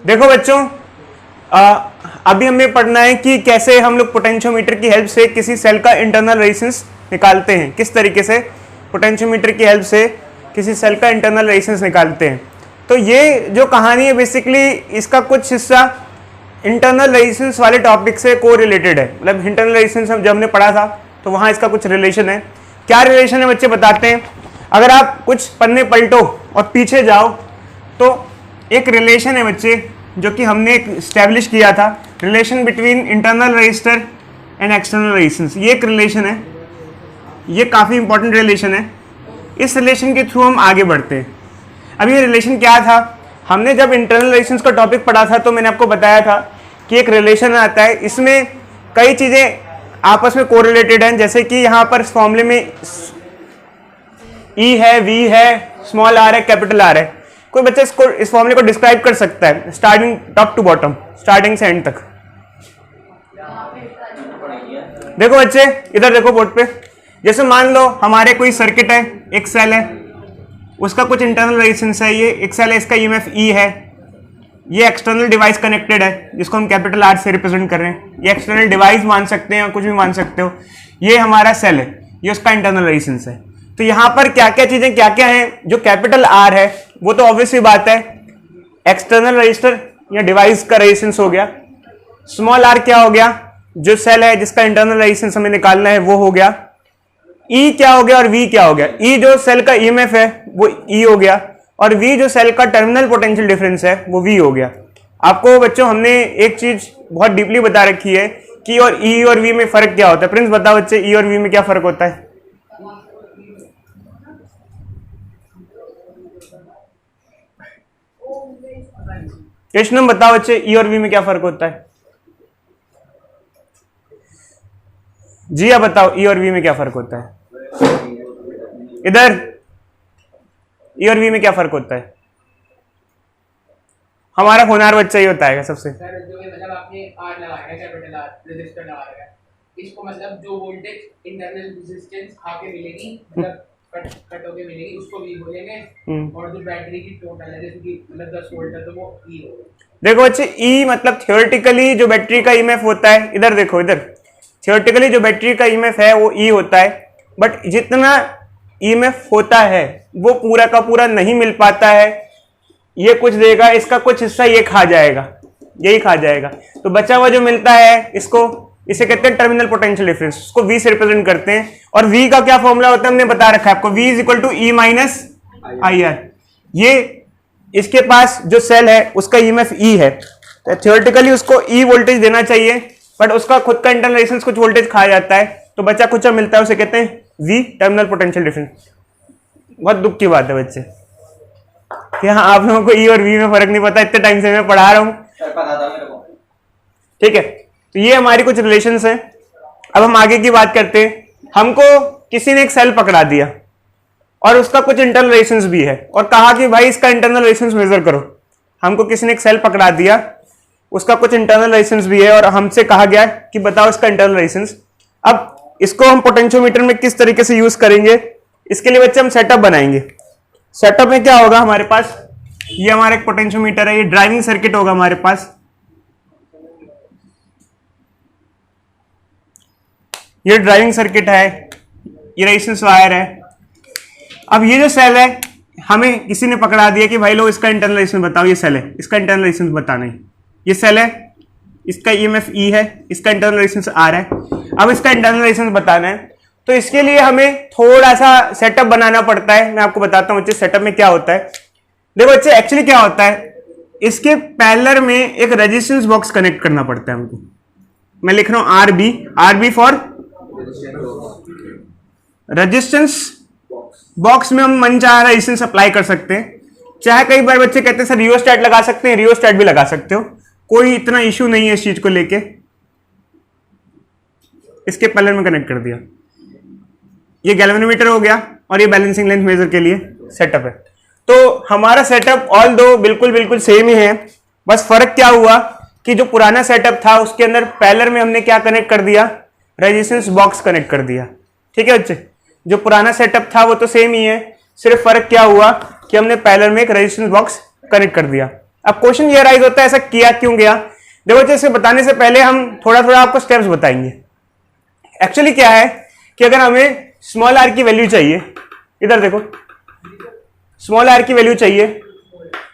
देखो बच्चों, अभी हमें पढ़ना है कि कैसे हम लोग पोटेंशियोमीटर की हेल्प से किसी सेल का इंटरनल रेजिस्टेंस निकालते हैं। किस तरीके से पोटेंशियोमीटर की हेल्प से किसी सेल का इंटरनल रेजिस्टेंस निकालते हैं। तो ये जो कहानी है बेसिकली इसका कुछ हिस्सा इंटरनल रेजिस्टेंस वाले टॉपिक से को रिलेटेड है। मतलब इंटरनल रेजिस्टेंस जब हमने पढ़ा था तो वहाँ इसका कुछ रिलेशन है। क्या रिलेशन है बच्चे बताते हैं। अगर आप कुछ पन्ने पलटो और पीछे जाओ तो एक रिलेशन है बच्चे जो कि हमने स्टैब्लिश किया था, relation between internal register and external resistance. ये एक रिलेशन है, ये काफ़ी इंपॉर्टेंट रिलेशन है। इस रिलेशन के थ्रू हम आगे बढ़ते हैं। अब ये रिलेशन क्या था, हमने जब इंटरनल रेजिस्टेंस का टॉपिक पढ़ा था तो मैंने आपको बताया था कि एक रिलेशन आता है, इसमें कई चीज़ें आपस में कोरिलेटेड हैं। जैसे कि यहाँ पर इस फॉर्मूले में E है, V है, स्मॉल r है, कैपिटल R है। कोई बच्चा इसको इस फॉर्मूले को डिस्क्राइब कर सकता है starting top to bottom, starting से एंड तक। देखो बच्चे इधर देखो बोर्ड पे। जैसे मान लो हमारे कोई सर्किट है, एक सेल है, उसका कुछ इंटरनल रेजिस्टेंस है। ये एक सेल है, इसका ईएमएफ E है। ये एक्सटर्नल डिवाइस कनेक्टेड है जिसको हम कैपिटल R से रिप्रेजेंट कर रहे हैं। ये एक्सटर्नल डिवाइस मान सकते हैं और कुछ भी मान सकते हो। ये हमारा सेल है, ये उसका इंटरनल रेजिस्टेंस है। तो यहाँ पर क्या क्या चीजें क्या क्या हैं। जो कैपिटल R है वो तो ऑब्वियस सी बात है, एक्सटर्नल रजिस्टर या डिवाइस का रेजिस्टेंस हो गया। स्मॉल r क्या हो गया, जो सेल है जिसका इंटरनल रेजिस्टेंस हमें निकालना है वो हो गया। E क्या हो गया और V क्या हो गया। E जो सेल का ईएमएफ है वो E हो गया और V जो सेल का टर्मिनल पोटेंशियल डिफरेंस है वो V हो गया। आपको बच्चों हमने एक चीज बहुत डीपली बता रखी है कि और E और V में फर्क क्या होता है। प्रिंस बताओ बच्चे, E और V में क्या फर्क होता है। कृष्णम बताओ बच्चे, ई और वी में क्या फर्क होता है। जी आप बताओ, ई और वी में क्या फर्क होता है। इधर ई और वी में क्या फर्क होता है। हमारा होनहार बच्चा ही होता है सबसे। सर जो मतलब आपने आर लगाया है, कैपिटल आर रेजिस्टर लगा रहा है, इसको मतलब जो वोल्टेज इंटरनल रेजिस्टेंस आके मिलेगी, मतलब कट होके मिलेगी, उसको वी बोलेंगे। और जो बैटरी की टोटल है जैसे कि मतलब 10 वोल्ट है तो वो ई होगा। देखो बच्चे, ई मतलब थियोरेटिकली जो बैटरी का ईएमएफ होता है, इधर देखो इधर, थियोरेटिकली जो बैटरी का ईएमएफ है वो ई होता है। बट जितना ईएमएफ होता है वो पूरा का पूरा नहीं मिल पाता है। ये कुछ देगा, इसका कुछ हिस्सा ये खा जाएगा, यही खा जाएगा। तो बचा हुआ जो मिलता है इसको, इसे कहते हैं टर्मिनल पोटेंशियल डिफरेंस। उसको V से रिप्रेजेंट करते हैं। और V का क्या फॉर्मूला होता है हमने बता रखा है आपको, V is equal to E minus IR। ये इसके पास जो सेल है उसका ईएमएफ E है, तो थियोरेटिकली उसको E वोल्टेज देना चाहिए, बट उसका खुद का इंटरनल रेजिस्टेंस कुछ वोल्टेज खा जाता है, तो बच्चा कुछ मिलता है, उसे कहते हैं V टर्मिनल पोटेंशियल डिफरेंस। बहुत दुख की बात है बच्चे कि हाँ आप लोगों को E और V में फर्क नहीं पता। इतने टाइम से मैं पढ़ा रहा हूँ, ठीक है। तो ये हमारी कुछ रिलेशंस हैं। अब हम आगे की बात करते हैं। हमको किसी ने एक सेल पकड़ा दिया और उसका कुछ इंटरनल रेजिस्टेंस भी है और कहा कि भाई इसका इंटरनल रेजिस्टेंस मेजर करो। हमको किसी ने एक सेल पकड़ा दिया, उसका कुछ इंटरनल रेजिस्टेंस भी है और हमसे कहा गया कि बताओ इसका इंटरनल रेजिस्टेंस। अब इसको हम पोटेंशियोमीटर में किस तरीके से यूज करेंगे, इसके लिए बच्चे हम सेटअप बनाएंगे। सेटअप में क्या होगा हमारे पास, ये हमारा एक पोटेंशियोमीटर है, ये ड्राइविंग सर्किट होगा हमारे पास। ये ड्राइविंग सर्किट है, ये रेजिस्टेंस वायर है। अब ये जो सेल है हमें किसी ने पकड़ा दिया कि भाई लो इसका इंटरनल रेजिस्टेंस बताओ। ये सेल है, इसका इंटरनल रेजिस्टेंस बताना है। ये सेल है, इसका ईएमएफ E है, इसका इंटरनल रेजिस्टेंस R है। अब इसका इंटरनल रेजिस्टेंस बताना है, तो इसके लिए हमें थोड़ा सा सेटअप बनाना पड़ता है। मैं आपको बताता हूँ बच्चे सेटअप में क्या होता है। देखो बच्चे एक्चुअली क्या होता है, इसके पैरेलल में एक रेजिस्टेंस बॉक्स कनेक्ट करना पड़ता है हमको। मैं लिख रहा हूं RB फॉर रेजिस्टेंस बॉक्स में हम मनचाहा रेजिस्टेंस अप्लाई कर सकते हैं। चाहे कई बार बच्चे कहते हैं सर रियोस्टैट लगा सकते हैं, रियोस्टैट भी लगा सकते हो, कोई इतना इश्यू नहीं है इस चीज को लेके। इसके पैरेलल में कनेक्ट कर दिया, ये गैल्वेनोमीटर हो गया और ये बैलेंसिंग लेंथ मेजर के लिए सेटअप है। तो हमारा सेटअप ऑल दो बिल्कुल सेम ही है, बस फर्क क्या हुआ कि जो पुराना सेटअप था उसके अंदर पैरेलल में हमने क्या कनेक्ट कर दिया, रेजिस्टेंस बॉक्स कनेक्ट कर दिया। ठीक है बच्चे, जो पुराना सेटअप था वो तो सेम ही है, सिर्फ फर्क क्या हुआ कि हमने पैरेलल में एक रेजिस्टेंस बॉक्स कनेक्ट कर दिया। अब क्वेश्चन ये राइज होता है ऐसा किया क्यों गया। देखो बच्चे, इसे बताने से पहले हम थोड़ा थोड़ा आपको स्टेप्स बताएंगे। एक्चुअली क्या है कि अगर हमें स्मॉल आर की वैल्यू चाहिए, इधर देखो, स्मॉल आर की वैल्यू चाहिए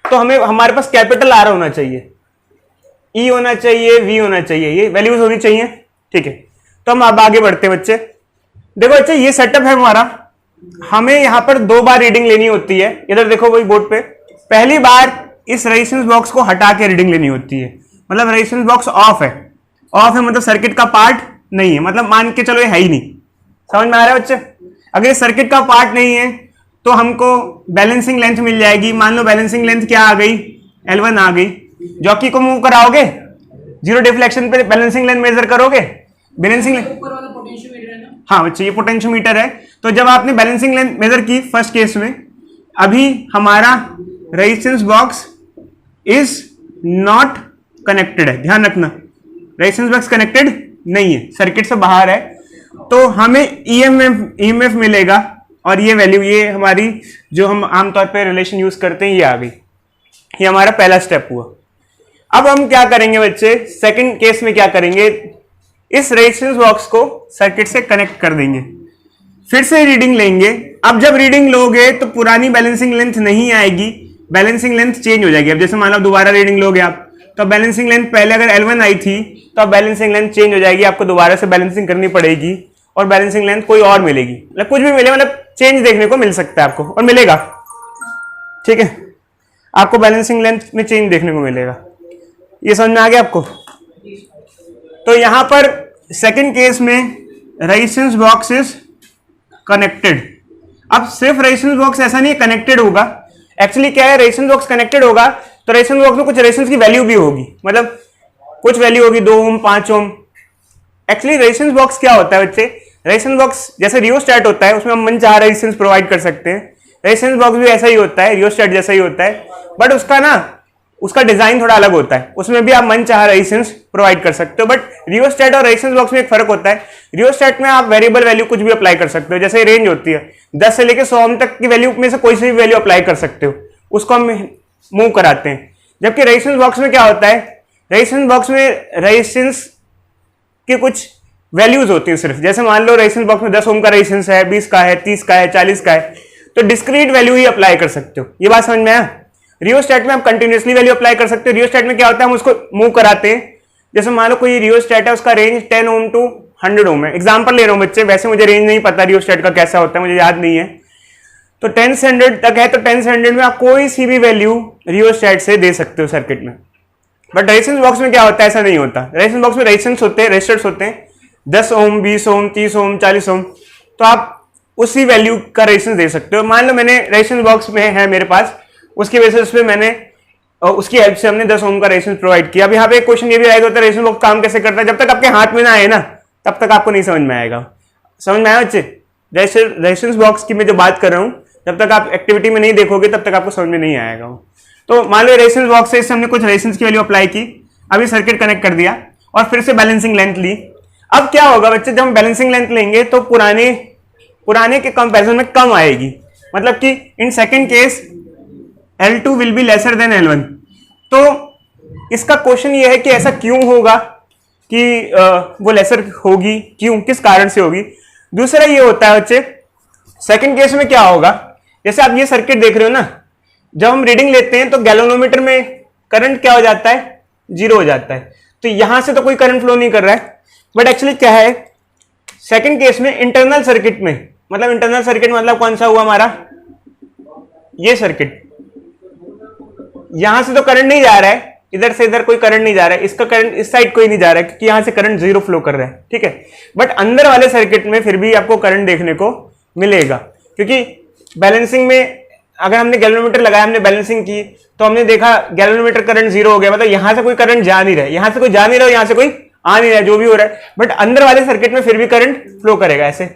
तो हमें हमारे पास कैपिटल आर होना चाहिए, ई होना चाहिए, वी होना चाहिए, ये वैल्यूज होनी चाहिए। ठीक है, तो हम अब आगे बढ़ते हैं बच्चे। देखो बच्चे, ये सेटअप है हमारा। हमें यहां पर 2 बार रीडिंग लेनी होती है। इधर देखो वही बोर्ड पे, पहली बार इस रेजिस्टेंस बॉक्स को हटा के रीडिंग लेनी होती है। मतलब रेजिस्टेंस बॉक्स ऑफ है, ऑफ है मतलब सर्किट का पार्ट नहीं है, मतलब मान के चलो ये है ही नहीं। समझ में आ रहा है बच्चे? अगर ये सर्किट का पार्ट नहीं है तो हमको बैलेंसिंग लेंथ मिल जाएगी। मान लो बैलेंसिंग लेंथ क्या आ गई, L1 आ गई। जॉकी को मूव कराओगे, जीरो डिफ्लेक्शन पे बैलेंसिंग लेंथ मेजर करोगे। बैलेंसिंग लेंथ ऊपर वाला पोटेंशियोमीटर है ना? हाँ बच्चे, ये पोटेंशियोमीटर है। तो जब आपने बैलेंसिंग लेंथ मेजर की फर्स्ट केस में, अभी हमारा resistance box is not connected है, ध्यान रखना, रेजिस्टेंस बॉक्स कनेक्टेड नहीं है, सर्किट से बाहर है। तो हमें ईएमएफ मिलेगा और ये वैल्यू, ये हमारी जो हम आमतौर पे रिलेशन यूज करते हैं, ये आ गई। ये हमारा पहला स्टेप हुआ। अब हम क्या करेंगे बच्चे, सेकंड केस में क्या करेंगे, इस रेजिस्टेंस बॉक्स को सर्किट से कनेक्ट कर देंगे, फिर से रीडिंग लेंगे। अब जब रीडिंग लोगे तो पुरानी बैलेंसिंग लेंथ नहीं आएगी, बैलेंसिंग लेंथ चेंज हो जाएगी। अब जैसे मान लो दोबारा रीडिंग लोगे आप, तो बैलेंसिंग लेंथ पहले अगर L1 आई थी तो अब बैलेंसिंग लेंथ चेंज हो जाएगी, आपको दोबारा से बैलेंसिंग करनी पड़ेगी और बैलेंसिंग लेंथ कोई और मिलेगी। मतलब कुछ भी मिले, मतलब चेंज देखने को मिल सकता है आपको और मिलेगा। ठीक है, आपको बैलेंसिंग लेंथ में चेंज देखने को मिलेगा। ये समझ में आ गया आपको? तो यहां पर सेकंड केस में रेजिस्टेंस बॉक्स इज कनेक्टेड। अब सिर्फ रेजिस्टेंस बॉक्स ऐसा नहीं है कनेक्टेड होगा, एक्चुअली क्या है, रेजिस्टेंस बॉक्स कनेक्टेड होगा तो रेजिस्टेंस बॉक्स में कुछ रेजिस्टेंस की वैल्यू भी होगी, मतलब कुछ वैल्यू होगी, 2 ओम 5 ओम। एक्चुअली रेजिस्टेंस बॉक्स क्या होता है बच्चे, रेजिस्टेंस बॉक्स जैसे रियोस्टैट होता है, उसमें हम मनचाहा रेजिस्टेंस प्रोवाइड कर सकते हैं। रेजिस्टेंस बॉक्स भी ऐसा ही होता है, रियोस्टैट जैसा ही होता है, बट उसका डिजाइन थोड़ा अलग होता है। उसमें भी आप मनचाहा रेजिस्टेंस प्रोवाइड कर सकते हो। बट रियोस्टैट और रेजिस्टेंस बॉक्स में एक फर्क होता है, रियोस्टैट में आप वेरिएबल वैल्यू कुछ भी अप्लाई कर सकते हो, जैसे रेंज होती है 10 से लेकर 100 ओम तक की वैल्यू में से कोई सी भी वैल्यू अप्लाई कर सकते हो, उसको हम मूव कराते हैं। जबकि रेजिस्टेंस बॉक्स में क्या होता है, रेजिस्टेंस बॉक्स में रेजिस्टेंस के कुछ वैल्यूज होती हैं सिर्फ, जैसे मान लो रेजिस्टेंस बॉक्स में 10 ओम का रेजिस्टेंस है, 20 का है, 30 का है, 40 का है, तो डिस्क्रीट वैल्यू ही अप्लाई कर सकते हो। ये बात समझ में आया? रियोस्टैट में आप कंटिन्यूअसली वैल्यू अप्लाई कर सकते हो। रियोस्टैट में क्या होता है, हम उसको मूव कराते हैं। जैसे मान लो कोई रियोस्टैट है, उसका रेंज 10 ओम टू 100 ओम है, एग्जांपल ले रहा हूं बच्चे, वैसे मुझे रेंज नहीं पता रियोस्टैट का कैसा होता है, मुझे याद नहीं है। तो 10 से 100 तक है, तो 10 से 100 में आप कोई सी भी वैल्यू रियोस्टैट से दे सकते हो सर्किट में। बट रेजिस्टेंस बॉक्स में क्या होता है, ऐसा नहीं होता। रेजिस्टेंस बॉक्स में रेजिस्टेंस होते हैं, रेजिस्टर्स होते हैं 10 ओम, 20 ओम, 30 ओम, 40 ओम, तो आप उसी वैल्यू का रेजिस्टेंस दे सकते हो। मान लो मैंने रेजिस्टेंस बॉक्स में है मेरे पास, उसकी बेसिस पे मैंने उसकी हेल्प से हमने 10 ओम का रेजिस्टेंस प्रोवाइड किया। अब यहाँ पे एक क्वेश्चन ये भी राइज होता है, रेजिस्टेंस बॉक्स काम कैसे करता है। जब तक आपके हाथ में ना आए ना, तब तक आपको नहीं समझ में आएगा। समझ में आया बच्चे? रेजिस्टेंस बॉक्स की मैं जो बात कर रहा हूँ, जब तक आप एक्टिविटी में नहीं देखोगे तब तक आपको समझ में नहीं आएगा। तो मान लो रेजिस्टेंस बॉक्स से हमने कुछ रेजिस्टेंस की वैल्यू अप्लाई की, अभी सर्किट कनेक्ट कर दिया और फिर से बैलेंसिंग लेंथ ली। अब क्या होगा बच्चे, जब हम बैलेंसिंग लेंथ लेंगे तो पुराने के कंपैरिजन में कम आएगी, मतलब कि in second case L2 will be lesser than L1। तो इसका क्वेश्चन ये है कि ऐसा क्यों होगा कि वो लेसर होगी, क्यों, किस कारण से होगी। दूसरा ये होता है बच्चे, सेकंड केस में क्या होगा, जैसे आप ये सर्किट देख रहे हो ना, जब हम रीडिंग लेते हैं तो गैल्वेनोमीटर में करंट क्या हो जाता है, 0 हो जाता है। तो यहां से तो कोई करंट फ्लो नहीं कर रहा है, बट एक्चुअली क्या है, सेकंड केस में इंटरनल सर्किट में, मतलब इंटरनल सर्किट मतलब कौन सा हुआ हमारा, ये सर्किट, यहां से तो करंट नहीं जा रहा है, इधर से इधर कोई करंट नहीं जा रहा है, इसका करंट इस साइड कोई नहीं जा रहा है क्योंकि यहां से करंट 0 फ्लो कर रहा है। ठीक है, बट अंदर वाले सर्किट में फिर भी आपको करंट देखने को मिलेगा, क्योंकि बैलेंसिंग में अगर हमने गैल्वेनोमीटर लगाया, हमने बैलेंसिंग की, तो हमने देखा गैल्वेनोमीटर करंट 0 हो गया, मतलब यहां से कोई करंट जा नहीं रहा है, यहां से कोई जा नहीं रहा है, यहां से कोई आ नहीं रहा है, जो भी हो रहा है, बट अंदर वाले सर्किट में फिर भी करंट फ्लो करेगा, ऐसे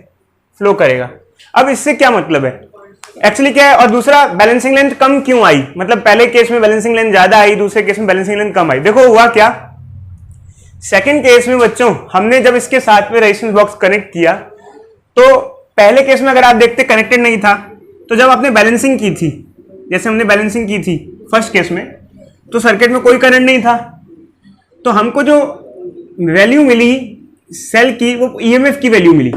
फ्लो करेगा। अब इससे क्या मतलब है, एक्चुअली क्या है, और दूसरा बैलेंसिंग लेंथ कम क्यों आई, मतलब पहले केस में बैलेंसिंग लेंथ ज्यादा आई, दूसरे केस में बैलेंसिंग लेंथ कम आई। देखो हुआ क्या, सेकंड केस में बच्चों हमने जब इसके साथ में रेजिस्टेंस बॉक्स कनेक्ट किया, तो पहले केस में अगर आप देखते कनेक्टेड नहीं था, तो जब आपने बैलेंसिंग की थी, जैसे हमने बैलेंसिंग की थी फर्स्ट केस में, तो सर्किट में कोई करंट नहीं था, तो हमको जो वैल्यू मिली सेल की वो ईएमएफ की वैल्यू मिली,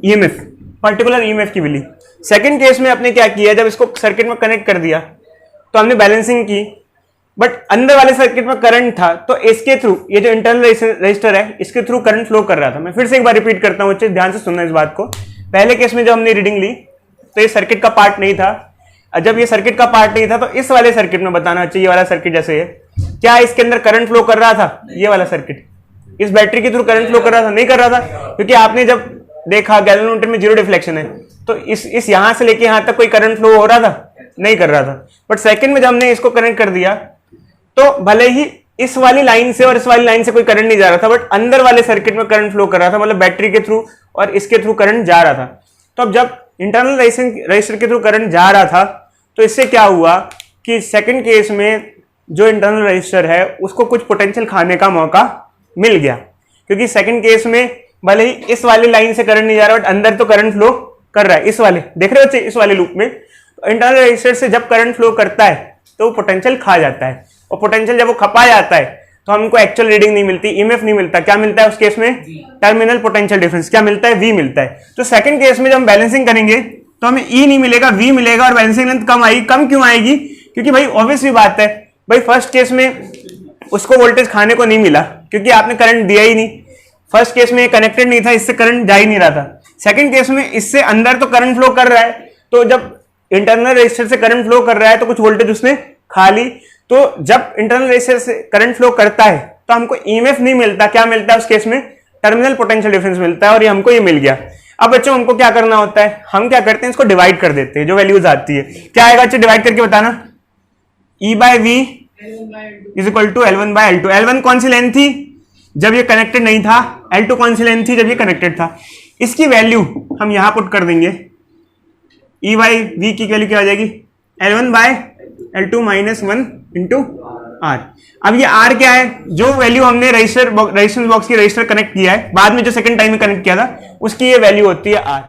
ईएमएफ पर्टिकुलर ईएमएफ की मिली। सेकंड केस में आपने क्या किया, जब इसको सर्किट में कनेक्ट कर दिया तो हमने बैलेंसिंग की, बट अंदर वाले सर्किट में करंट था, तो इसके थ्रू ये जो इंटरनल रजिस्टर है इसके थ्रू करंट फ्लो कर रहा था। मैं फिर से एक बार रिपीट करता हूं, अच्छे ध्यान से सुनना इस बात को। पहले केस में जब हमने रीडिंग ली तो ये सर्किट का पार्ट नहीं था, जब ये सर्किट का पार्ट नहीं था तो इस वाले सर्किट में बताना चाहिए, ये वाला सर्किट जैसे है, क्या इसके अंदर करंट फ्लो कर रहा था? ये वाला सर्किट इस बैटरी के थ्रू करंट फ्लो कर रहा था? नहीं कर रहा था, क्योंकि आपने जब देखा गैल्वेनोमीटर में जीरो डिफ्लेक्शन है, तो इस यहां से लेके यहां तक कोई करंट फ्लो हो रहा था? नहीं कर रहा था। बट सेकंड में जब हमने इसको कनेक्ट कर दिया तो भले ही इस वाली लाइन से और इस वाली लाइन से कोई करंट नहीं जा रहा था, बट अंदर वाले सर्किट में करंट फ्लो कर रहा था, मतलब बैटरी के थ्रू और इसके थ्रू करंट जा रहा था। तो अब जब इंटरनल रजिस्टर के थ्रू करंट जा रहा था तो इससे क्या हुआ कि सेकंड केस में जो इंटरनल रजिस्टर है उसको कुछ पोटेंशियल खाने का मौका मिल गया, क्योंकि सेकंड केस में भले ही इस वाली लाइन से करंट नहीं जा रहा बट अंदर तो करंट फ्लो कर रहा है। इस वाले देख रहे हो, इस वाले लूप में इंटरनल रजिस्टर से जब करंट फ्लो करता है तो वो पोटेंशियल खा जाता है, और पोटेंशियल जब वो खपा जाता है तो हमको एक्चुअल रीडिंग नहीं मिलती, ईएमएफ नहीं मिलता। क्या मिलता है उस केस में? Terminal potential difference. क्या मिलता है? वी मिलता है। तो सेकंड केस में जब हम बैलेंसिंग करेंगे तो हमें ई नहीं मिलेगा, वी मिलेगा, और बैलेंसिंग लेंथ कम आएगी। कम क्यों आएगी? क्योंकि भाई ऑब्वियस सी बात है, भाई फर्स्ट केस में उसको वोल्टेज खाने को नहीं मिला क्योंकि आपने करंट दिया ही नहीं। फर्स्ट केस में कनेक्टेड नहीं था, इससे करंट जा ही नहीं रहा था। सेकंड केस में इससे अंदर तो करंट फ्लो कर रहा है, तो जब इंटरनल रेजिस्टर से करंट फ्लो कर रहा है तो कुछ वोल्टेज उसने खा ली। तो जब इंटरनल रेजिस्टर से करंट फ्लो करता है तो हमको ईएमएफ नहीं मिलता। क्या मिलता है उस केस में? टर्मिनल पोटेंशियल डिफरेंस मिलता है, और ये हमको ये मिल गया। अब बच्चों हमको क्या करना होता है, हम क्या करते हैं, इसको डिवाइड कर देते हैं, जो वैल्यूज आती है। क्या आएगा बच्चे? डिवाइड करके बताना। E by V is equal to L1 by L2। L1 कौन सी लेंथ थी जब ये कनेक्टेड नहीं था? L2 कौन सी लेंथ थी जब ये कनेक्टेड था? इसकी वैल्यू हम यहां पुट कर देंगे। E बाई वी की वैल्यू क्या हो जाएगी? L1 by L2 minus 1 into R। अब ये R क्या है? जो वैल्यू हमने रजिस्टर बॉक्स की रजिस्टर कनेक्ट किया है, बाद में जो सेकंड टाइम में कनेक्ट किया था उसकी ये वैल्यू होती है R।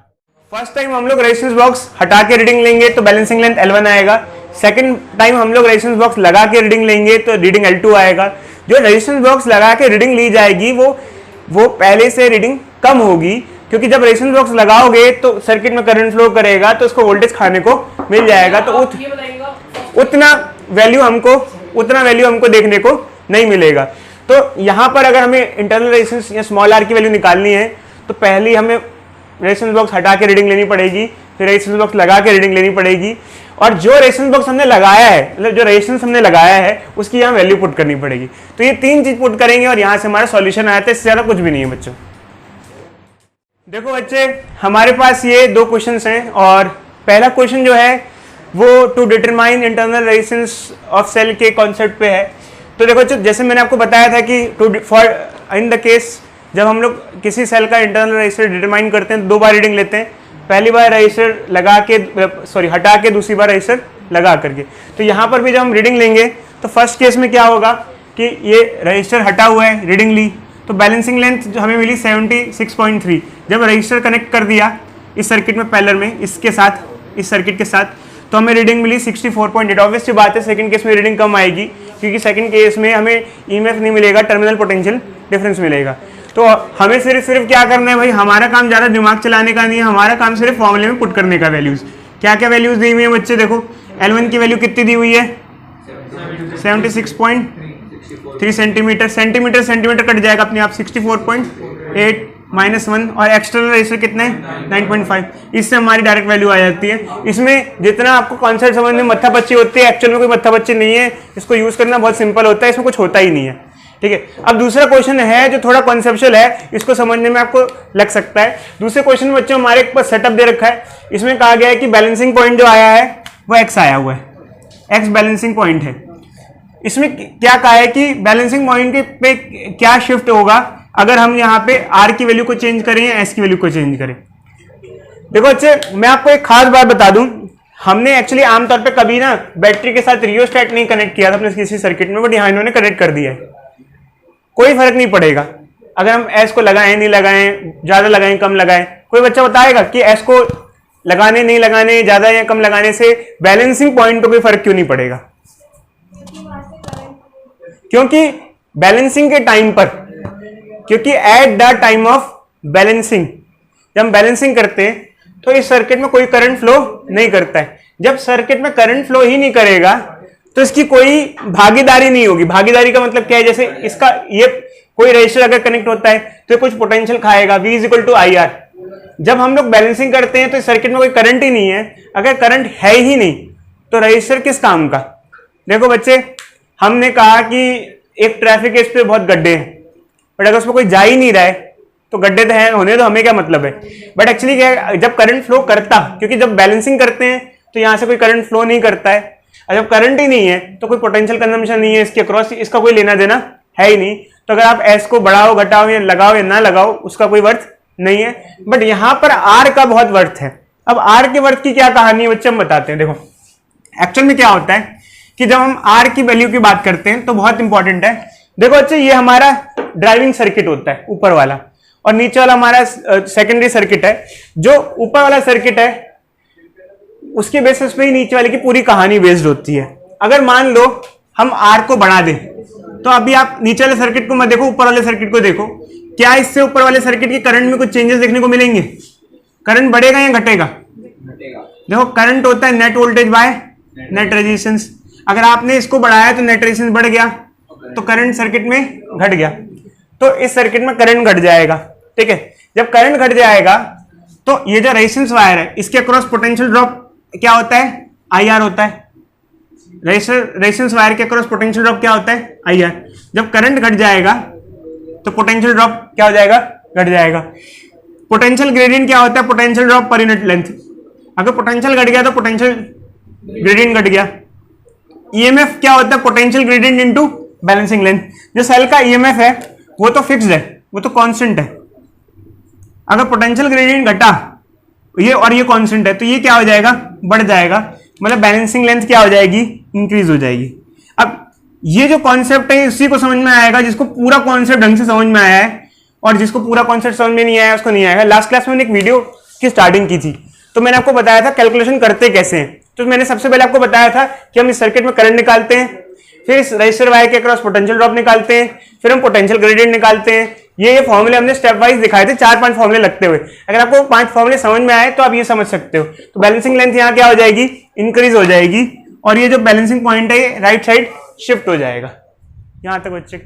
फर्स्ट टाइम हम लोग रेजिस्टेंस बॉक्स हटा के रीडिंग लेंगे तो बैलेंसिंग लेंथ L1 आएगा। सेकंड टाइम हम लोग रेजिस्टेंस बॉक्स लगा के रीडिंग लेंगे तो रीडिंग L2 आएगा। जो रेजिस्टेंस बॉक्स लगा के रीडिंग ली जाएगी वो पहले से रीडिंग कम होगी, क्योंकि जब रेजिस्टेंस बॉक्स लगाओगे तो सर्किट में करंट फ्लो करेगा तो उसको वोल्टेज खाने को मिल जाएगा। तो उतना वैल्यू हमको देखने को नहीं मिलेगा। तो यहां पर अगर हमें इंटरनल रेजिस्टेंस या स्मॉल r की वैल्यू निकालनी है तो पहले हमें रेजिस्टेंस बॉक्स हटा के रीडिंग लेनी पड़ेगी, फिर रेजिस्टेंस बॉक्स लगा के रीडिंग लेनी पड़ेगी, और जो रेजिस्टेंस बॉक्स हमने लगाया है, मतलब जो रेजिस्टेंस हमने लगाया है उसकी यहाँ वैल्यू पुट करनी पड़ेगी। तो ये तीन चीज पुट करेंगे और यहाँ से हमारा सॉल्यूशन आया था। इससे ज्यादा कुछ भी नहीं है बच्चों। देखो बच्चे, हमारे पास ये दो क्वेश्चंस हैं, और पहला क्वेश्चन जो है वो to determine internal resistance of cell के कॉन्सेप्ट पे है। तो देखो बच्चों, जैसे मैंने आपको बताया था कि इन द केस जब हम लोग किसी सेल का इंटरनल रेजिस्टर डिटरमाइन करते हैं तो दो बार रीडिंग लेते हैं। पहली बार रजिस्टर लगा के हटा के, दूसरी बार रजिस्टर लगा करके। तो यहाँ पर भी जब हम रीडिंग लेंगे तो फर्स्ट केस में क्या होगा कि ये रजिस्टर हटा हुआ है, रीडिंग ली, तो बैलेंसिंग लेंथ जो हमें मिली 76.3। जब रजिस्टर कनेक्ट कर दिया इस सर्किट में पैरेलल में, इसके साथ, इस सर्किट के साथ, तो हमें रीडिंग मिली 64.8। ऑब्वियस सी बात है सेकंड केस में रीडिंग कम आएगी, क्योंकि सेकंड केस में हमें ईएमएफ नहीं मिलेगा, टर्मिनल पोटेंशियल डिफरेंस मिलेगा। तो हमें सिर्फ क्या करना है भाई, हमारा काम ज़्यादा दिमाग चलाने का नहीं है, हमारा काम सिर्फ फॉर्मूले में पुट करने का वैल्यूज़। क्या क्या वैल्यूज़ दी हुई है बच्चे? देखो L1 की वैल्यू कितनी दी हुई है? 76.3 सेंटीमीटर। सेंटीमीटर कट जाएगा अपने आप, 64.8 माइनस 1, और एक्सटर्नल रेजिस्टर कितने हैं? 9.5। इससे हमारी डायरेक्ट वैल्यू आ जाती है। इसमें जितना आपको कॉन्सेप्ट समझ में मत्था पच्ची होती है, एक्चुअल में कोई मत्था पच्ची नहीं है। इसको यूज़ करना बहुत सिंपल होता है, इसमें कुछ होता ही नहीं है। ठीक है। अब दूसरा क्वेश्चन है जो थोड़ा कॉन्सेप्चुअल है, इसको समझने में आपको लग सकता है। दूसरे क्वेश्चन में बच्चों हमारे पास सेटअप दे रखा है। इसमें कहा गया है कि बैलेंसिंग पॉइंट जो आया है वो x आया हुआ है, x बैलेंसिंग पॉइंट है। इसमें क्या कहा है कि बैलेंसिंग पॉइंट पे क्या शिफ्ट होगा अगर हम यहाँ पे r की वैल्यू को चेंज करें या s की वैल्यू को चेंज करें। देखो बच्चे, मैं आपको एक खास बात बता दूं, हमने एक्चुअली आमतौर पे कभी ना बैटरी के साथ रियोस्टेट नहीं कनेक्ट किया था अपने किसी सर्किट में, बट यहाँ इन्होंने कनेक्ट कर दिया है। कोई फर्क नहीं पड़ेगा अगर हम एस को लगाएं नहीं लगाएं, ज्यादा लगाएं कम लगाएं। कोई बच्चा बताएगा कि एस को लगाने नहीं लगाने, ज्यादा या कम लगाने से बैलेंसिंग पॉइंट पे कोई फर्क क्यों नहीं पड़ेगा? क्योंकि बैलेंसिंग के टाइम पर, क्योंकि at the time of balancing, जब हम बैलेंसिंग करते हैं तो इस सर्किट में कोई करंट फ्लो नहीं करता है। जब सर्किट में करंट फ्लो ही नहीं करेगा तो इसकी कोई भागीदारी नहीं होगी। भागीदारी का मतलब क्या है, जैसे इसका ये कोई रेजिस्टर अगर कनेक्ट होता है तो कुछ पोटेंशियल खाएगा, V = IR। जब हम लोग बैलेंसिंग करते हैं तो इस सर्किट में कोई करंट ही नहीं है। अगर करंट है ही नहीं तो रेजिस्टर किस काम का। देखो बच्चे, हमने कहा कि एक ट्रैफिक है, इस पे बहुत गड्ढे हैं, बट अगर उसमें कोई जा ही नहीं रहा है तो गड्ढे तो हैं होने, तो हमें क्या मतलब है। बट एक्चुअली क्या है, जब करंट फ्लो करता, क्योंकि जब बैलेंसिंग करते हैं तो यहां से कोई करंट फ्लो नहीं करता है, और जब करंट ही नहीं है तो कोई पोटेंशियल कंजम्पशन नहीं है इसके अक्रॉस, इसका कोई लेना देना है ही नहीं। तो अगर आप एस को बढ़ाओ घटाओ या लगाओ या ना लगाओ उसका कोई वर्थ नहीं है। बट यहां पर आर का बहुत वर्थ है। अब आर के वर्थ की क्या कहानी है बच्चे, हम बताते हैं। देखो एक्चुअल में क्या होता है कि जब हम आर की वैल्यू की बात करते हैं तो बहुत इंपॉर्टेंट है। देखो बच्चे, ये हमारा ड्राइविंग सर्किट होता है ऊपर वाला, और नीचे वाला हमारा सेकेंडरी सर्किट है। जो ऊपर वाला सर्किट है उसके बेसिस पे ही नीचे वाले की पूरी कहानी बेस्ड होती है। अगर मान लो हम आर को बढ़ा दें तो अभी आप नीचे वाले सर्किट को मत देखो, ऊपर वाले सर्किट को देखो, क्या इससे ऊपर वाले सर्किट के करंट में कुछ चेंजेस देखने को मिलेंगे? करंट बढ़ेगा या घटेगा? देखो करंट होता है net voltage by net resistance. अगर आपने इसको बढ़ाया तो नेट रेजिस्टेंस बढ़ गया तो करंट सर्किट में घट गया, तो इस सर्किट में करंट घट जाएगा। ठीक है, जब करंट घट जाएगा तो ये जो रेजिस्टेंस वायर है इसके अक्रॉस पोटेंशियल ड्रॉप क्या होता है? IR होता है। रेजिस्टेंस वायर के अक्रॉस पोटेंशियल ड्रॉप क्या होता है? IR। जब करंट घट जाएगा तो पोटेंशियल ड्रॉप क्या हो जाएगा? घट जाएगा। पोटेंशियल ग्रेडियंट क्या होता है? Potential drop per unit length. अगर पोटेंशियल घट गया तो पोटेंशियल ग्रेडियंट घट गया। EMF क्या होता है? Potential gradient into balancing length. जो सेल का EMF है वो तो फिक्स्ड है, वो तो कांस्टेंट है। अगर पोटेंशियल ग्रेडियंट घटा ये और ये कांस्टेंट है तो ये क्या हो जाएगा? बढ़ जाएगा। मतलब बैलेंसिंग लेंथ क्या हो जाएगी? इंक्रीज हो जाएगी। अब ये जो कॉन्सेप्ट है उसी को समझ में आएगा जिसको पूरा कॉन्सेप्ट ढंग से समझ में आया है, और जिसको पूरा कॉन्सेप्ट समझ में नहीं आया उसको नहीं आएगा। लास्ट क्लास में मैंने एक वीडियो की स्टार्टिंग की थी तो मैंने आपको बताया था कैलकुलेशन करते कैसे हैं। तो मैंने सबसे पहले आपको बताया था कि हम इस सर्किट में करंट निकालते हैं, फिर इस रजिस्टर वायर के अक्रॉस पोटेंशियल ड्रॉप निकालते हैं, फिर हम पोटेंशियल ग्रेडियंट निकालते हैं। ये फॉर्मूले हमने स्टेप वाइज दिखाए थे, 4-5 फॉर्मूले लगते हुए। अगर आपको 5 फॉर्मूले समझ में आए तो आप ये समझ सकते हो। तो बैलेंसिंग लेंथ यहाँ क्या हो जाएगी? इंक्रीज हो जाएगी, और ये जो बैलेंसिंग पॉइंट है ये राइट साइड शिफ्ट हो जाएगा। यहां तक बच्चे